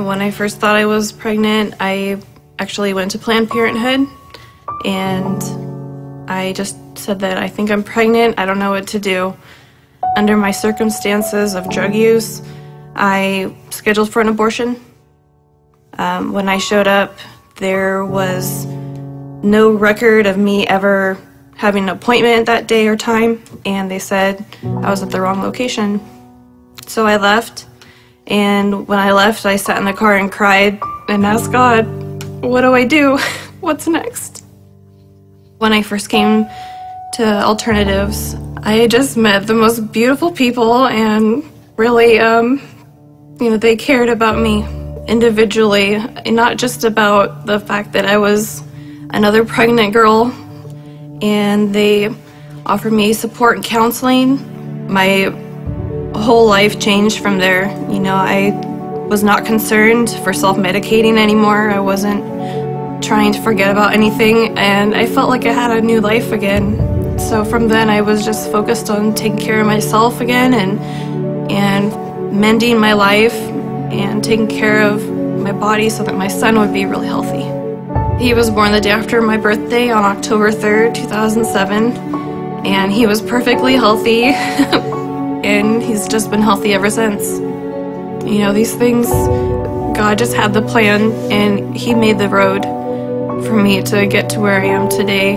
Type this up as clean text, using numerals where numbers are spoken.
When I first thought I was pregnant, I actually went to Planned Parenthood, and I just said that I think I'm pregnant, I don't know what to do. Under my circumstances of drug use, I scheduled for an abortion. When I showed up, there was no record of me ever having an appointment that day or time, and they said I was at the wrong location. So I left, and when I left, I sat in the car and cried and asked God, what do I do? What's next? When I first came to Alternatives, I just met the most beautiful people, and really, they cared about me individually, and not just about the fact that I was another pregnant girl, and they offered me support and counseling. My whole life changed from there. I was not concerned for self-medicating anymore. I wasn't trying to forget about anything, and I felt like I had a new life again. So from then, I was just focused on taking care of myself again and mending my life and taking care of my body so that my son would be really healthy. He was born the day after my birthday on October 3rd, 2007, and he was perfectly healthy, and he's just been healthy ever since. These things, God just had the plan, and He made the road for me to get to where I am today.